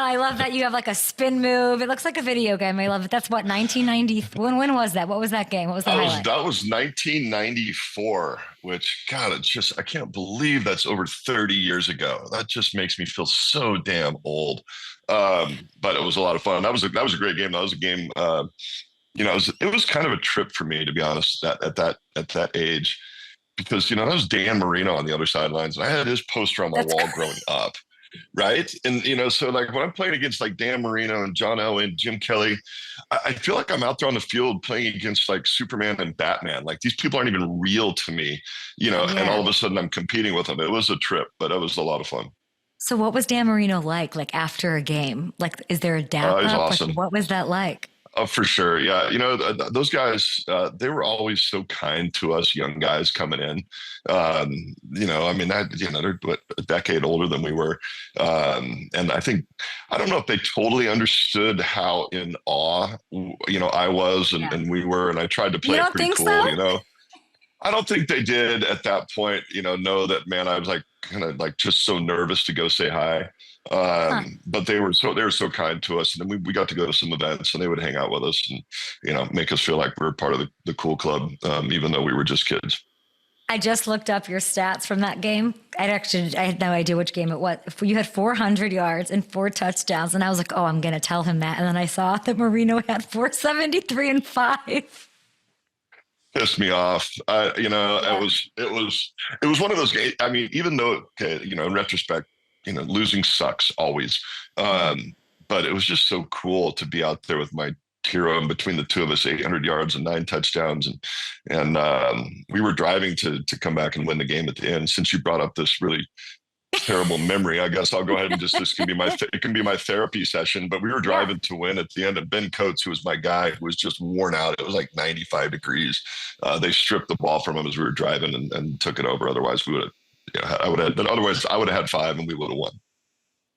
I love that you have like a spin move. It looks like a video game. I love it. That's what, 1990. When was that? What was that game? What was the highlight? That was 1994, which God, I can't believe that's over 30 years ago. That just makes me feel so damn old. But it was a lot of fun. That was a great game. That was a game. It was kind of a trip for me, to be honest, at that age, because that was Dan Marino on the other sidelines, and I had his poster on my wall growing up. Right. And, so like when I'm playing against like Dan Marino and John Elway, Jim Kelly, I feel like I'm out there on the field playing against like Superman and Batman. Like these people aren't even real to me, and all of a sudden I'm competing with them. It was a trip, but it was a lot of fun. So what was Dan Marino like after a game? Like, is there a dap He's up? awesome. Like, what was that like? Oh, for sure. Yeah. Those guys, they were always so kind to us young guys coming in. They're a decade older than we were. And I don't know if they totally understood how in awe, I was and we were, and I tried to play it pretty cool, so? I don't think they did at that point, know that, man, I was like kind of like just so nervous to go say hi. But they were so kind to us, and then we got to go to some events, and they would hang out with us and make us feel like we were part of the cool club, even though we were just kids. I just looked up your stats from that game. I had no idea which game it was. You had 400 yards and 4 touchdowns, and I was like, oh, I'm gonna tell him that. And then I saw that Marino had 473 and 5. Pissed me off. It was one of those games. I mean, even though, in retrospect, losing sucks always. But it was just so cool to be out there with my hero, and between the two of us, 800 yards and 9 touchdowns. And we were driving to come back and win the game at the end. Since you brought up this really terrible memory, I guess I'll go ahead and this can be my therapy session. But we were driving to win at the end, and Ben Coates, who was my guy, who was just worn out. It was like 95 degrees. They stripped the ball from him as we were driving and took it over. Otherwise we would have, otherwise I would have had 5 and we would have won.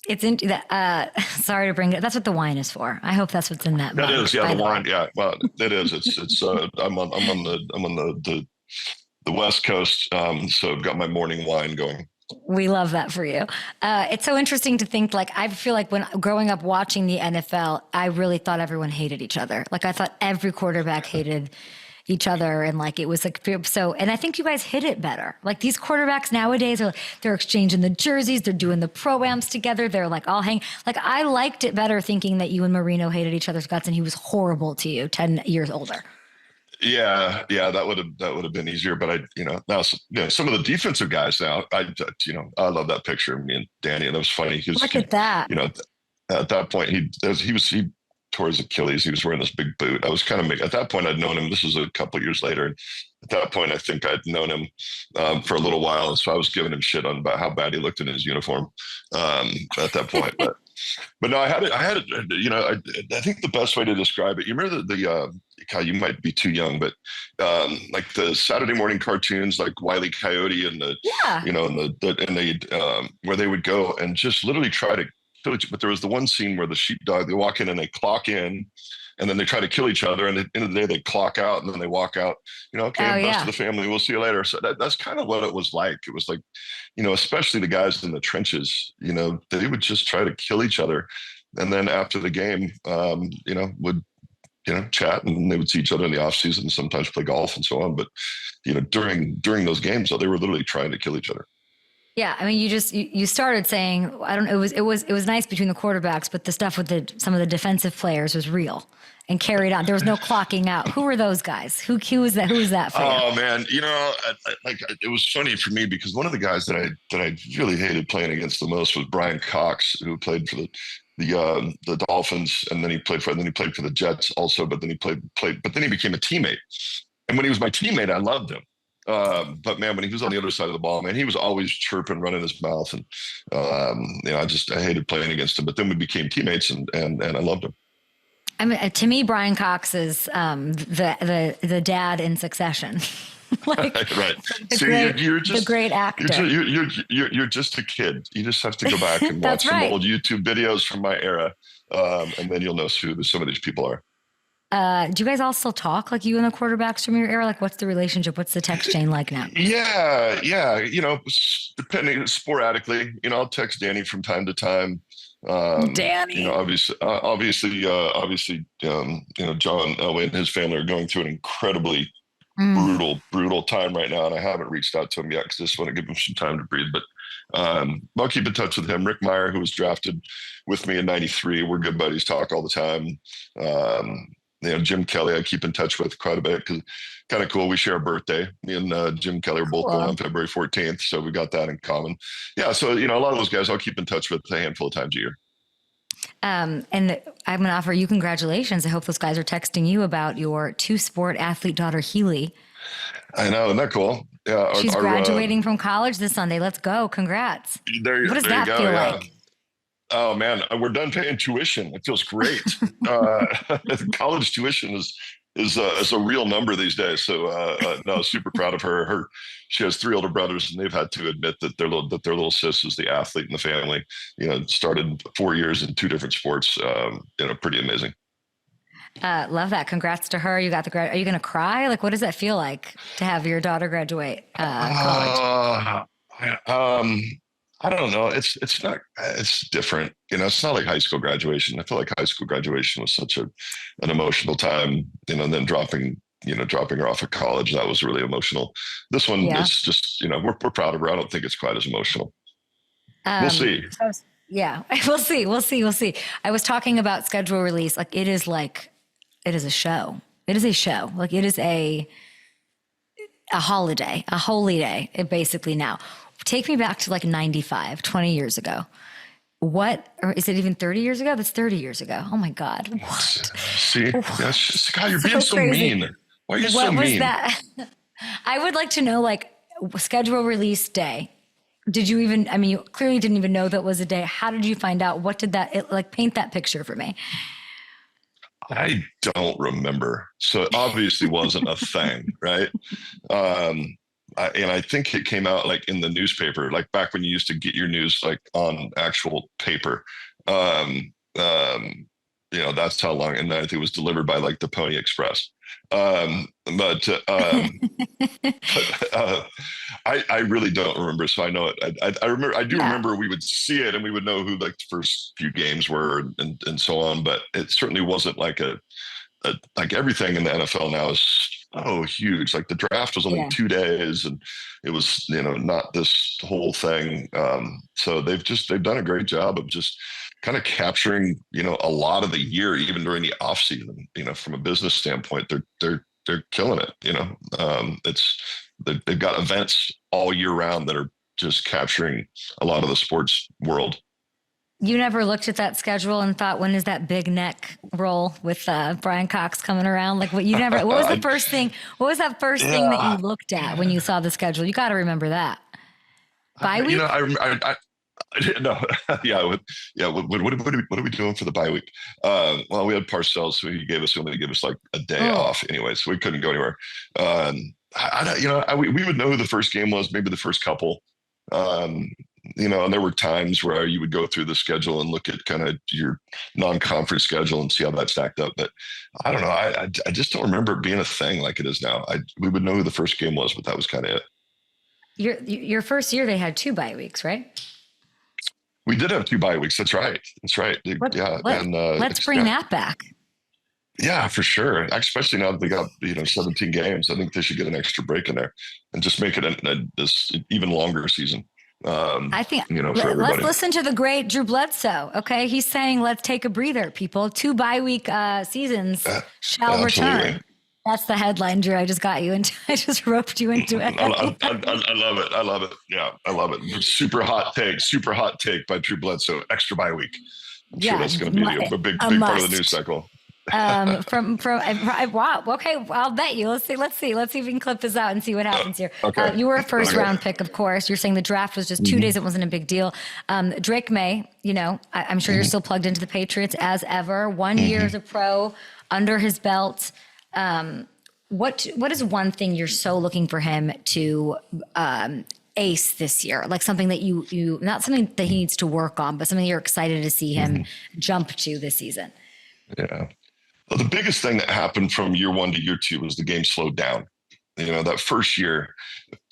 It's in that. Sorry to bring it. That's what the wine is for. I hope that's what's in that. That is, yeah, the wine. Yeah, well, it is. It's. I'm on the West Coast, so I've got my morning wine going. We love that for you. It's so interesting to think, like, I feel like when growing up watching the NFL, I really thought everyone hated each other. Like, I thought every quarterback hated each other, and like it was like so. And I think you guys hit it better. Like these quarterbacks nowadays they're exchanging the jerseys, they're doing the pro-ams together, they're like all hang. Like I liked it better thinking that you and Marino hated each other's guts, and he was horrible to you 10 years older. Yeah, that would have been easier. But now some of the defensive guys now, I love that picture of me and Danny, and it was funny. Look at that. At that point he tore his Achilles. He was wearing this big boot. I was kind of at that point I'd known him. This was a couple of years later. At that point, I think I'd known him for a little while, and so I was giving him shit on about how bad he looked in his uniform at that point. But no, I had it. I think the best way to describe it. You remember the God, you might be too young, but like the Saturday morning cartoons, like Wile E. Coyote and where they would go and just literally try to. But there was the one scene where the sheepdog, they walk in and they clock in, and then they try to kill each other. And at the end of the day, they clock out, and then they walk out. Rest of the family, we'll see you later. So that's kind of what it was like. It was like, especially the guys in the trenches. They would just try to kill each other, and then after the game, would chat, and they would see each other in the off season, and sometimes play golf and so on. But during those games, though, they were literally trying to kill each other. Yeah, I mean, you started saying, I don't know, it was nice between the quarterbacks, but the stuff with some of the defensive players was real and carried on. There was no clocking out. Who were those guys? Who was that? Who was that for you? Oh man, it was funny for me because one of the guys that I really hated playing against the most was Brian Cox, who played for the Dolphins, and then he played for the Jets also, but then he became a teammate. And when he was my teammate, I loved him. But man, when he was on the other side of the ball, man, he was always chirping, running his mouth, and I hated playing against him. But then we became teammates, and I loved him. I mean, to me, Brian Cox is the dad in Succession. Right. You're just a great actor. You're just a kid. You just have to go back and watch some old YouTube videos from my era, and then you'll know who some of these people are. Do you guys all still talk, like you and the quarterbacks from your era? Like, what's the relationship? What's the text chain like now? Yeah. Depending sporadically, I'll text Danny from time to time. Danny. Obviously, John Elway and his family are going through an incredibly Mm. brutal time right now, and I haven't reached out to him yet because I just want to give him some time to breathe. But I'll keep in touch with him. Rick Meyer, who was drafted with me in '93, we're good buddies, talk all the time. Jim Kelly, I keep in touch with quite a bit because kind of cool. We share a birthday. Me and Jim Kelly are both born on February 14th, so we got that in common. Yeah, so a lot of those guys I'll keep in touch with a handful of times a year. And I'm going to offer you congratulations. I hope those guys are texting you about your two-sport athlete daughter, Healy. I know, isn't that cool? Yeah, she's graduating from college this Sunday. Let's go. Congrats. What does that feel like? Oh man, we're done paying tuition. It feels great. College tuition is a real number these days. So no, super proud of her. She has 3 older brothers, and they've had to admit that their little sis is the athlete in the family. Started 4 years in 2 different sports. Pretty amazing. Love that. Congrats to her. You got the grad. Are you going to cry? Like, what does that feel like to have your daughter graduate college? I don't know. It's different. It's not like high school graduation. I feel like high school graduation was such an emotional time, and then dropping her off at college, that was really emotional. This one is just, we're proud of her. I don't think it's quite as emotional. We'll see. Yeah, we'll see. I was talking about schedule release. It is a show. It is a show. It is a holiday, a holy day, basically now. Take me back to 95, 20 years ago. Or is it even 30 years ago? That's 30 years ago. Oh my God. What? See, God, you're being so mean. Why are you so mean? What was that? I would like to know, schedule release day. Did you even, you clearly didn't even know that was a day. How did you find out? What did that, paint that picture for me? I don't remember. So it obviously wasn't a thing, right? And I think it came out in the newspaper, back when you used to get your news on actual paper. That's how long. And I think it was delivered by the Pony Express. I really don't remember. So I know it. I remember. I do remember we would see it and we would know who the first few games were and so on. But it certainly wasn't like everything in the NFL now is so huge. The draft was only 2 days, and it was not this whole thing. So they've done a great job of just kind of capturing a lot of the year, even during the off season. From a business standpoint, they're killing it. They've got events all year round that are just capturing a lot of the sports world. You never looked at that schedule and thought, when is that big neck roll with Brian Cox coming around? What was the first thing? What was that first thing that you looked at when you saw the schedule? You got to remember that. Bye week? No, yeah. What are we doing for the bye week? Well, we had Parcells, so he only gave us a day off anyway, so we couldn't go anywhere. We would know who the first game was, maybe the first couple. And there were times where you would go through the schedule and look at kind of your non-conference schedule and see how that stacked up. But I don't know. I just don't remember it being a thing like it is now. We would know who the first game was, but that was kind of it. Your first year, they had 2 bye weeks, right? We did have 2 bye weeks. That's right. Let's bring that back. Yeah, for sure. Especially now that they got 17 games, I think they should get an extra break in there and just make it this even longer season. I think let's listen to the great Drew Bledsoe. Okay, he's saying let's take a breather, people. 2 bye week seasons shall return. That's the headline, Drew. I just got you into. I just roped you into it. I love it. Yeah, I love it. Super hot take by Drew Bledsoe. Extra bye week. I'm sure that's going to be a big part of the news cycle. Wow. Okay, I'll bet you. Let's see if we can clip this out and see what happens here. Okay. You were a first round pick, of course. You're saying the draft was just 2 days. It wasn't a big deal. Drake Maye, I'm sure you're still plugged into the Patriots as ever. 1 year as a pro under his belt. What is one thing you're so looking for him to ace this year? Something that you not something that he needs to work on, but something you're excited to see him jump to this season. Yeah. Well, the biggest thing that happened from year 1 to year 2 was the game slowed down. that first year,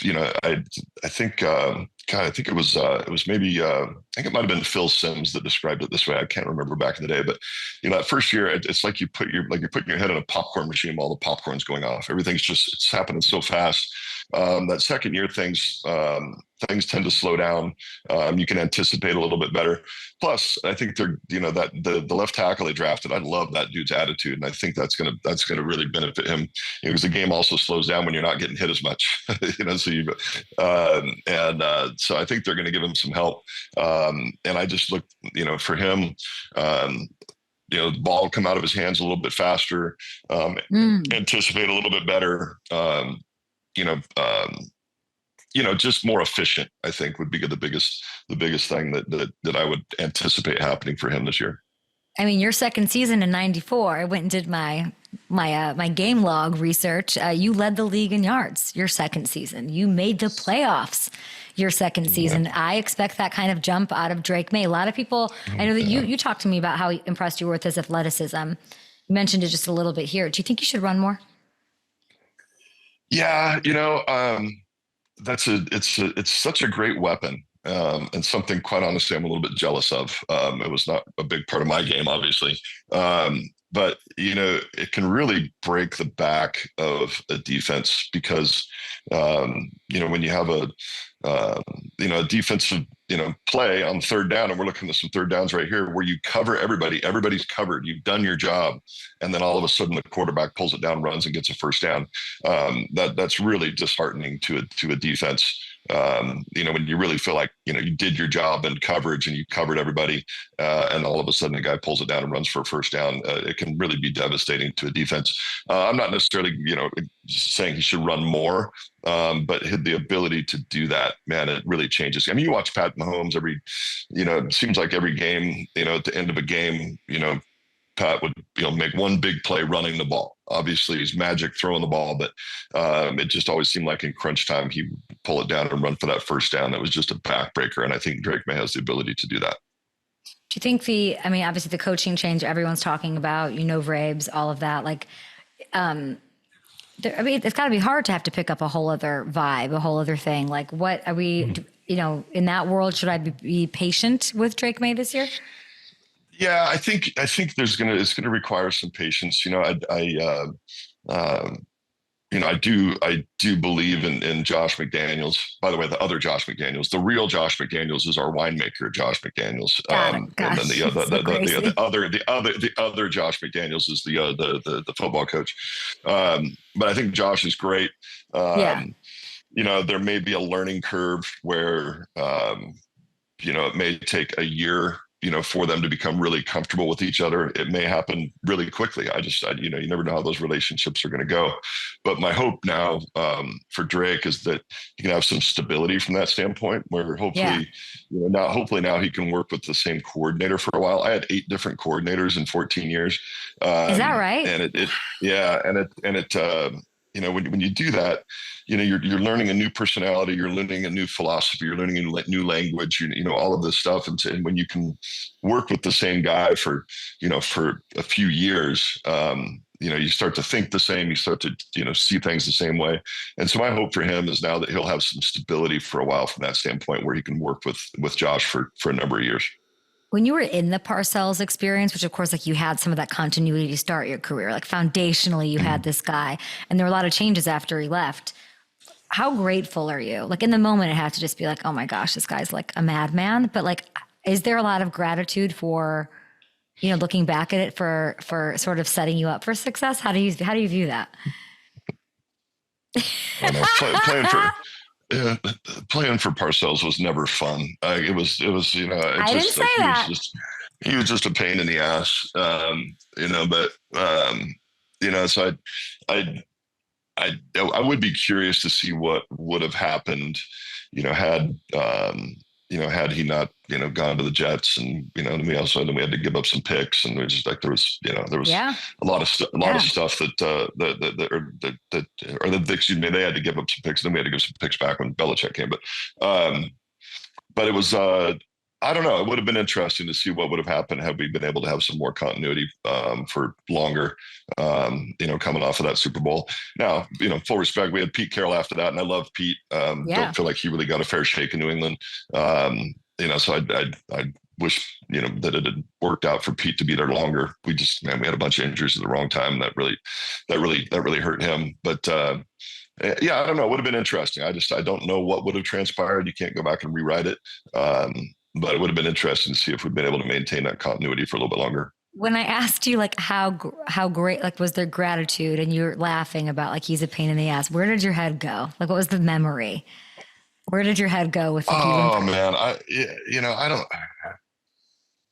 I think, God, I think it was maybe, I think it might have been Phil Simms that described it this way. I can't remember back in the day, but that first year, it's like you're putting your head in a popcorn machine while the popcorn's going off. It's happening so fast. That second year, things tend to slow down. You can anticipate a little bit better. Plus, I think that the left tackle they drafted, I love that dude's attitude, and I think that's gonna really benefit him, because the game also slows down when you're not getting hit as much. So I think they're going to give him some help. And I just look, for him, the ball come out of his hands a little bit faster, anticipate a little bit better. You know, um, just more efficient, I think would be the biggest thing that I would anticipate happening for him this year. I mean, your second season in '94, I went and did my game log research. You led the league in yards your second season. You made the playoffs your second season. Yeah. I expect that kind of jump out of Drake Maye. A lot of people, I know that you talked to me about how impressed you were with his athleticism. You mentioned it just a little bit here. Do you think you should run more? Yeah, it's such a great weapon. And something, quite honestly, I'm a little bit jealous of. It was not a big part of my game, obviously. But it can really break the back of a defense, because when you have a defensive play on third down, and we're looking at some third downs right here where you cover everybody's covered, you've done your job, and then all of a sudden the quarterback pulls it down, runs, and gets a first down. That's really disheartening to a defense. When you really feel like you did your job in coverage and you covered everybody, and all of a sudden a guy pulls it down and runs for a first down, it can really be devastating to a defense. I'm not necessarily saying he should run more, but the ability to do that, man, it really changes. I mean, you watch Pat Mahomes it seems like every game, at the end of a game, Pat would make one big play running the ball. Obviously, he's magic throwing the ball, but it just always seemed like in crunch time he would pull it down and run for that first down. That was just a backbreaker, and I think Drake Maye has the ability to do that. Do you think obviously the coaching change everyone's talking about, Vrabes, all of that, it's got to be hard to have to pick up a whole other vibe, a whole other thing. Like, what are we, in that world, should I be patient with Drake Maye this year? Yeah, I think it's going to require some patience. I do believe in Josh McDaniels. By the way, the other Josh McDaniels, the real Josh McDaniels is our winemaker, Josh McDaniels. And then the other Josh McDaniels is the football coach. But I think Josh is great. There may be a learning curve where it may take a year for them to become really comfortable with each other. It may happen really quickly. You never know how those relationships are going to go. But my hope now for Drake is that he can have some stability from that standpoint, where hopefully now he can work with the same coordinator for a while. I had 8 different coordinators in 14 years. Is that right? When you do that, you're learning a new personality, you're learning a new philosophy, you're learning a new language, all of this stuff. And when you can work with the same guy for a few years, you start to think the same, you start to, see things the same way. And so my hope for him is now that he'll have some stability for a while from that standpoint, where he can work with Josh for a number of years. When you were in the Parcells experience, which of course, you had some of that continuity to start your career, foundationally, you had this guy, and there were a lot of changes after he left. How grateful are you? In the moment, it had to just be oh my gosh, this guy's like a madman. But is there a lot of gratitude for, looking back at it for sort of setting you up for success? How do you view that? Playing for Parcells was never fun. It was. I didn't say that. He was just a pain in the ass. So I would be curious to see what would have happened, had he not, gone to the Jets, and then we had to give up some picks, and there was a lot of stuff they had to give up some picks, and then we had to give some picks back when Belichick came. But it was I don't know. It would have been interesting to see what would have happened had we been able to have some more continuity for longer, coming off of that Super Bowl. Now, full respect, we had Pete Carroll after that, and I love Pete. Yeah. Don't feel like he really got a fair shake in New England. So I wish, that it had worked out for Pete to be there longer. We had a bunch of injuries at the wrong time. That really hurt him. But yeah, I don't know. It would have been interesting. I don't know what would have transpired. You can't go back and rewrite it. But it would have been interesting to see if we'd been able to maintain that continuity for a little bit longer. When I asked you like how great, like, was there gratitude, and you're laughing about like he's a pain in the ass, where did your head go? Like, what was the memory? Where did your head go with? Like, oh man,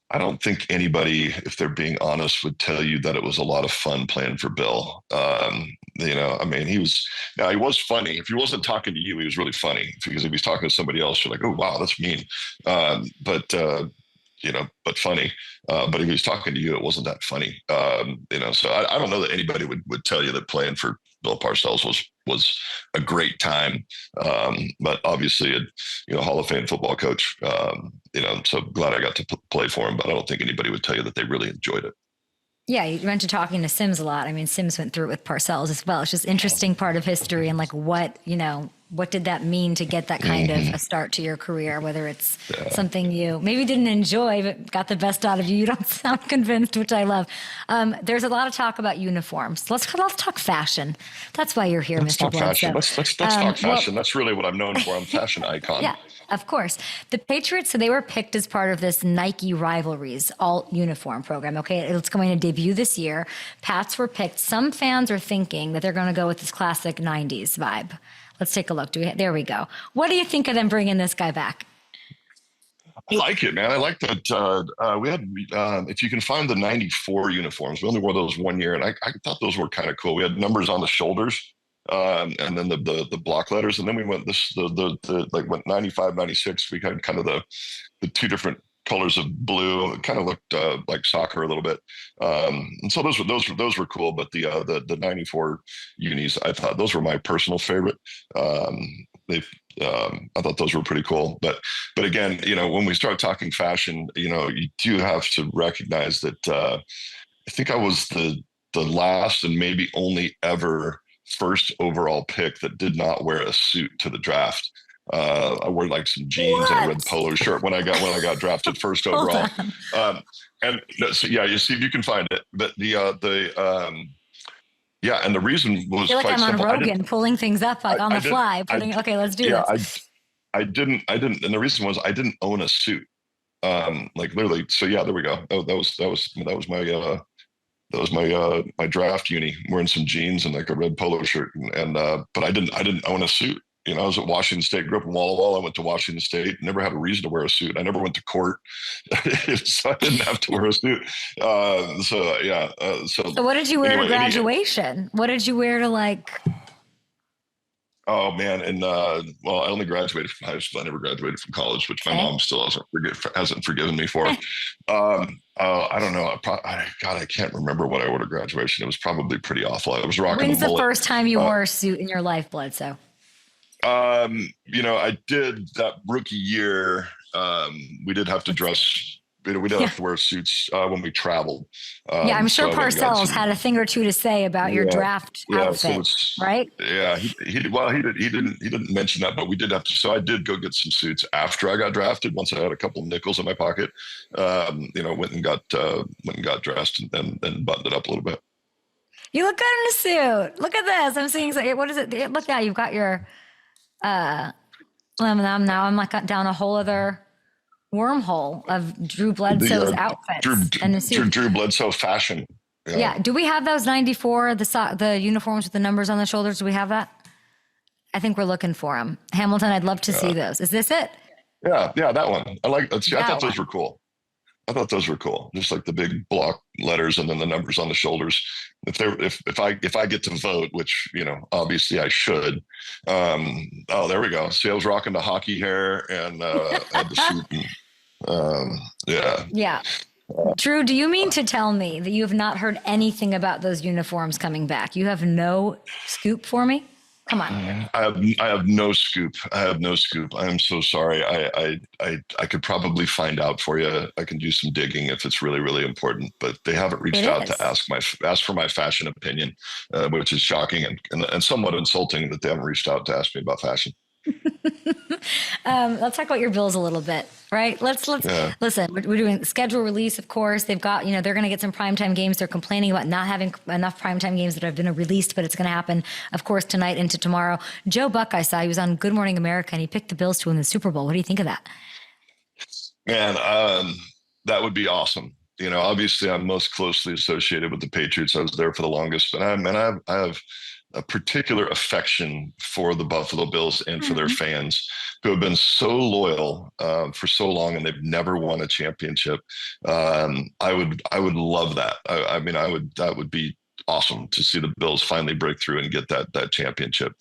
I don't think anybody, if they're being honest, would tell you that it was a lot of fun playing for Bill. I mean, he was funny. If he wasn't talking to you, he was really funny, because if he's talking to somebody else, you're like, oh, wow, that's mean. But funny. But if he was talking to you, it wasn't that funny. So I don't know that anybody would tell you that playing for Bill Parcells was a great time. But obviously, Hall of Fame football coach. So glad I got to play for him. But I don't think anybody would tell you that they really enjoyed it. Yeah, you mentioned talking to Sims a lot. I mean, Sims went through it with Parcells as well. It's just interesting part of history, and like what did that mean to get that kind of a start to your career, whether it's something you maybe didn't enjoy but got the best out of you. You don't sound convinced, which I love. There's a lot of talk about uniforms. Let's talk fashion. That's why you're here, Mr. Bledsoe. Let's talk fashion. That's really what I'm known for. I'm a fashion icon. Yeah. Of course. The Patriots, so they were picked as part of this Nike Rivalries alt uniform program. Okay, it's going to debut this year. Pats were picked. Some fans are thinking that they're going to go with this classic 90s vibe. Let's take a look. There we go. What do you think of them bringing this guy back? I like it, man. I like that. We had, if you can find the 94 uniforms, we only wore those one year, and I thought those were kind of cool. We had numbers on the shoulders. And then the block letters, and then we went went 95, 96. We had kind of the two different colors of blue. It kind of looked like soccer a little bit, and so those were cool. But the 94 unis, I thought those were my personal favorite. I thought those were pretty cool. But again, when we start talking fashion, you do have to recognize that I think I was the last and maybe only ever first overall pick that did not wear a suit to the draft. I wore like some jeans and a red polo shirt when I got drafted first overall. And so, yeah, you see if you can find it. But and the reason was I feel like quite I'm simple. on Rogan pulling things up like on the fly. Okay, let's do this. I didn't, and the reason was I didn't own a suit. Like literally. So yeah, there we go. That was my draft uni, wearing some jeans and like a red polo shirt, but I didn't own a suit. I was at Washington State, grew up in Walla Walla. I went to Washington State, never had a reason to wear a suit. I never went to court, so I didn't have to wear a suit. So what did you wear to graduation? What did you wear to like? Oh man, and I only graduated from high school. I never graduated from college, which my mom still hasn't forgiven me for. I don't know. I can't remember what I wore to graduation. It was probably pretty awful. I was rocking. When's the first time you wore a suit in your life, Bledsoe? I did that rookie year. We did have to dress. We did have to wear suits when we traveled. I'm sure Parcells had a thing or two to say about your draft outfit, right? Yeah, he didn't mention that, but we did have to. So I did go get some suits after I got drafted. Once I had a couple of nickels in my pocket, went and got dressed and buttoned it up a little bit. You look good in a suit. Look at this. I'm seeing. What is it? Look at you've got your. Now I'm like down a whole other wormhole of Drew Bledsoe's outfits and the suit. Drew Bledsoe fashion. Yeah. Do we have those 94, the uniforms with the numbers on the shoulders? Do we have that? I think we're looking for them. Hamilton, I'd love to see those. Is this it? Yeah, that one. I thought those were cool. Just like the big block letters and then the numbers on the shoulders. If I get to vote, which obviously I should. There we go. See, I was rocking the hockey hair and had the suit. Yeah. Drew, do you mean to tell me that you have not heard anything about those uniforms coming back? You have no scoop for me? Come on. I have no scoop. I have no scoop. I am so sorry. I could probably find out for you. I can do some digging if it's really, really important, but they haven't reached It out is. to ask for my fashion opinion, which is shocking and somewhat insulting that they haven't reached out to ask me about fashion. Let's talk about your Bills a little bit, right? Let's Yeah. listen. We're doing schedule release, of course. They've got, they're going to get some primetime games. They're complaining about not having enough primetime games that have been released, but it's going to happen, of course, tonight into tomorrow. Joe Buck, I saw he was on Good Morning America, and he picked the Bills to win the Super Bowl. What do you think of that? Man, that would be awesome. Obviously, I'm most closely associated with the Patriots. I was there for the longest, but I have a particular affection for the Buffalo Bills and for their fans who have been so loyal for so long, and they've never won a championship. I would love that. That would be awesome to see the Bills finally break through and get that championship.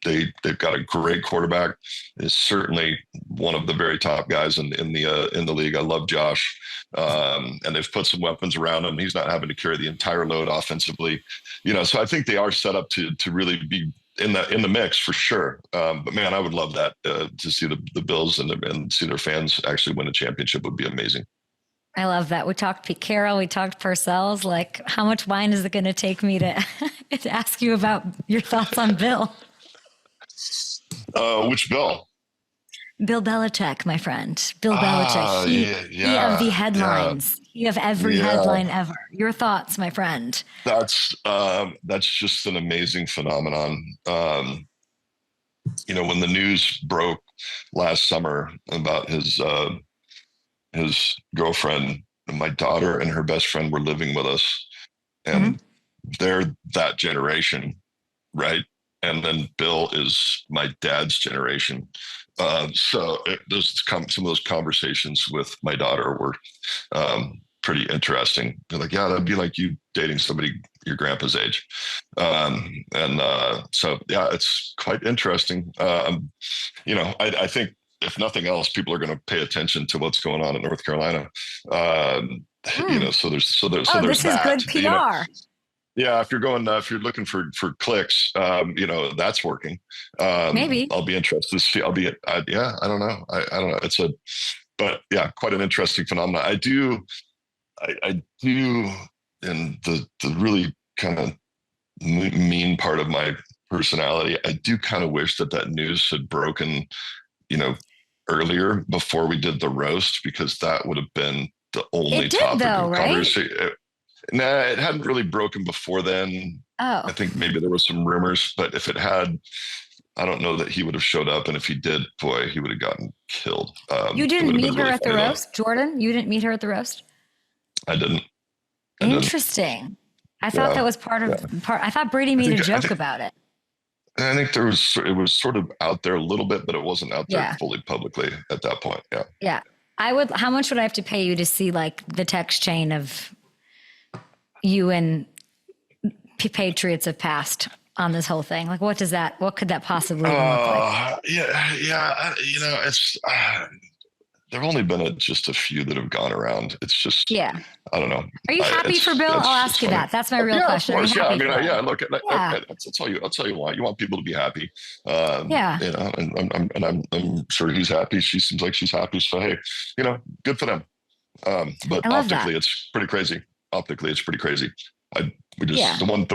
They've got a great quarterback. Is certainly one of the very top guys in the league. I love Josh, and they've put some weapons around him. He's not having to carry the entire load offensively, So I think they are set up to really be in the mix for sure. But man, I would love that to see the Bills and see their fans actually win a championship would be amazing. I love that. We talked Pete Carroll, we talked Parcells. Like, how much wine is it going to take me to to ask you about your thoughts on Bill? Which Bill? Bill Belichick, my friend. Bill Belichick. He of the headlines. He of every headline ever. Your thoughts, my friend. That's just an amazing phenomenon. When the news broke last summer about his girlfriend, my daughter and her best friend were living with us, and they're that generation, right? And then Bill is my dad's generation. Some of those conversations with my daughter were pretty interesting. They're like, yeah, that'd be like you dating somebody your grandpa's age. So yeah, it's quite interesting. I think if nothing else, people are going to pay attention to what's going on in North Carolina. So there's this that. Is good PR. Yeah, if you're looking for clicks, that's working. Maybe I'll be interested to see. I don't know. I don't know. But yeah, quite an interesting phenomenon. I do, in the really kind of mean part of my personality, I do kind of wish that news had broken, earlier before we did the roast, because that would have been the only topic of conversation. Nah, it hadn't really broken before then. Oh. I think maybe there were some rumors, but if it had, I don't know that he would have showed up. And if he did, boy, he would have gotten killed. You didn't meet her at the roast, Jordan? You didn't meet her at the roast? I didn't. Interesting. I thought that was part. I thought Brady made a joke about it. I think it was sort of out there a little bit, but it wasn't out there fully publicly at that point. Yeah. Yeah. How much would I have to pay you to see like the text chain of you and Patriots have passed on this whole thing? Like, what could that possibly look like? It's there've only been just a few that have gone around. It's just, I don't know. Are you happy for Bill? I'll ask you that. That's my real question. Of course, I'll tell you why. You want people to be happy. And I'm sure he's happy. She seems like she's happy. So, hey, good for them. But optically, it's pretty crazy. The one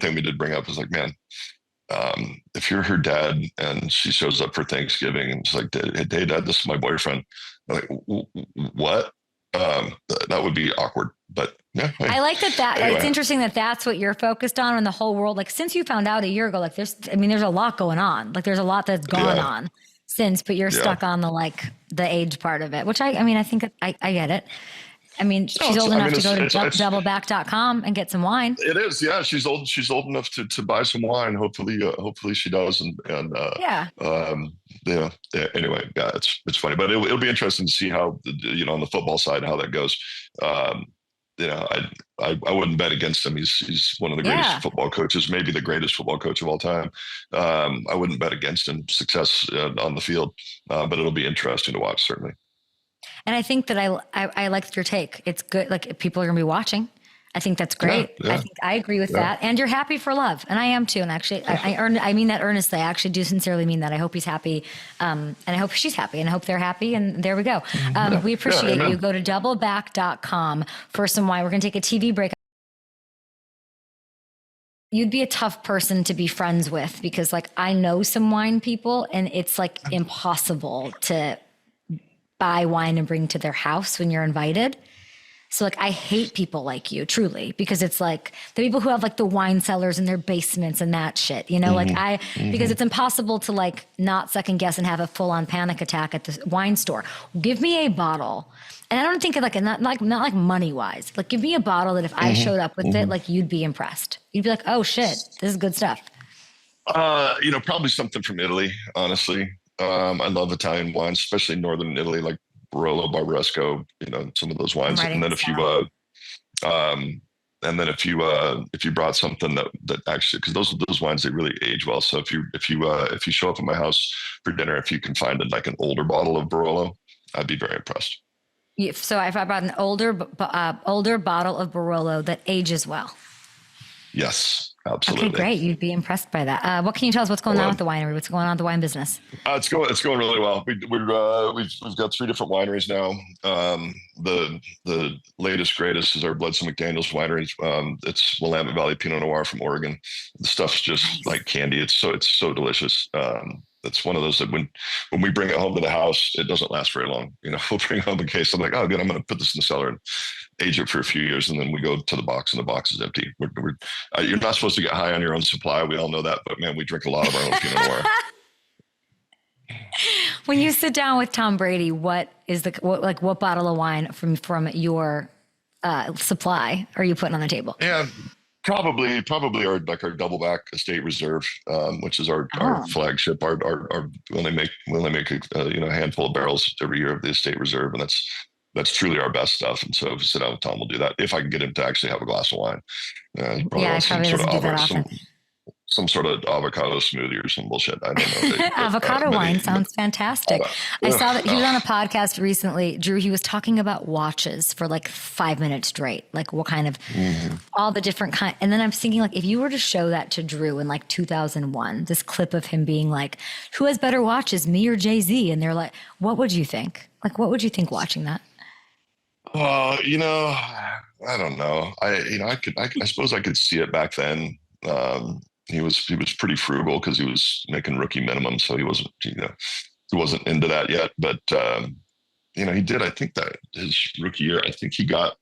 thing we did bring up was like, man, if you're her dad and she shows up for Thanksgiving and it's like, hey dad, this is my boyfriend. I'm like, what? That would be awkward, but yeah. I like that. Anyway. It's interesting that that's what you're focused on in the whole world. Like since you found out a year ago, like there's a lot going on. Like there's a lot that's gone on since, but you're stuck on the age part of it, which I think I get it. I mean, she's old enough to go to doubleback.com and get some wine. It is. Yeah. She's old enough to buy some wine. Hopefully she does. Anyway, it's funny, but it'll be interesting to see how, on the football side, how that goes. I wouldn't bet against him. He's one of the greatest football coaches, maybe the greatest football coach of all time. I wouldn't bet against him success on the field, but it'll be interesting to watch, certainly. And I think that I liked your take. It's good. Like people are going to be watching. I think that's great. Yeah. I think I agree with that. And you're happy for love. And I am too. And actually, I mean that earnestly. I actually do sincerely mean that. I hope he's happy. And I hope she's happy. And I hope they're happy. And there we go. We appreciate you. Go to doubleback.com for some wine. We're going to take a TV break. You'd be a tough person to be friends with because like I know some wine people and it's like impossible to buy wine and bring to their house when you're invited. So like I hate people like you truly because it's like the people who have like the wine cellars in their basements and that shit, you know, because it's impossible to like not second guess and have a full on panic attack at the wine store. Give me a bottle. And I don't think of like, not like money wise, like give me a bottle that if I showed up with it, like you'd be impressed. You'd be like, oh shit, this is good stuff. Probably something from Italy, honestly. I love Italian wines, especially Northern Italy, like Barolo, Barbaresco, some of those wines. And then if you brought something that actually, because those wines, they really age well. So if you show up at my house for dinner, if you can find like an older bottle of Barolo, I'd be very impressed. So if I brought an older bottle of Barolo that ages well. Yes, absolutely. Okay, great. You'd be impressed by that. What can you tell us? What's going on with the winery? What's going on with the wine business? It's going really well. We've got 3 different wineries now. The latest greatest is our Bledsoe McDaniel's winery. It's Willamette Valley Pinot Noir from Oregon. The stuff's just like candy. It's so delicious. It's one of those that when we bring it home to the house, it doesn't last very long. We'll bring home a case. I'm like, oh, good, I'm going to put this in the cellar and age it for a few years, and then we go to the box, and the box is empty. You're not supposed to get high on your own supply. We all know that, but man, we drink a lot of our own Pinot Noir. When you sit down with Tom Brady, what bottle of wine from your supply are you putting on the table? Yeah. Probably our Doubleback Estate Reserve, which is our flagship. We only make a handful of barrels every year of the Estate Reserve, and that's truly our best stuff. And so if you sit down with Tom, we'll do that. If I can get him to actually have a glass of wine, I probably doesn't do that often. Some sort of avocado smoothie or some bullshit. I don't know. Avocado wine sounds fantastic. I saw that he was on a podcast recently, Drew. He was talking about watches for like 5 minutes straight, like what kind of all the different kind. And then I'm thinking like, if you were to show that to Drew in like 2001, this clip of him being like, who has better watches, me or Jay-Z? And they're like, what would you think? Like, what would you think watching that? I don't know. I suppose I could see it back then. He was pretty frugal because he was making rookie minimum, so he wasn't into that yet. But he did. I think that his rookie year, I think he got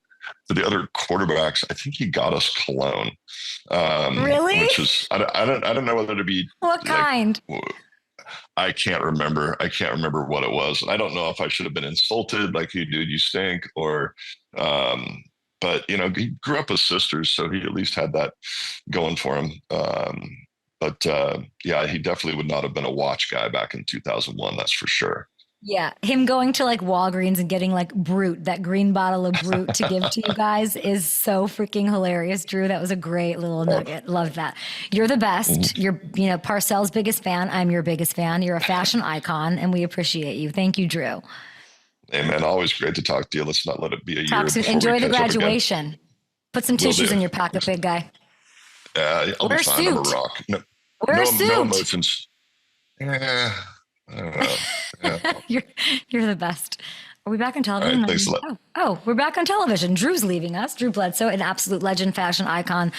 for the other quarterbacks. I think he got us cologne. Really? Which is I don't know whether to be what kind. I can't remember. I can't remember what it was. I don't know if I should have been insulted, like, "Hey, dude, you stink," or. But he grew up with sisters, so he at least had that going for him. He definitely would not have been a watch guy back in 2001. That's for sure. Yeah, him going to like Walgreens and getting like Brut, that green bottle of Brut to give to you guys is so freaking hilarious, Drew. That was a great little nugget. Loved that. You're the best. You're, Parcel's biggest fan. I'm your biggest fan. You're a fashion icon, and we appreciate you. Thank you, Drew. Hey, man, always great to talk to you. Let's not let it be a year. Enjoy the graduation. Put some tissues in your pocket, big guy. I'll be fine. I'm a rock. Wear a suit. No emotions. I don't know. Yeah. You're the best. Are we back on television? All right, thanks a lot. Oh, we're back on television. Drew's leaving us. Drew Bledsoe, an absolute legend, fashion icon,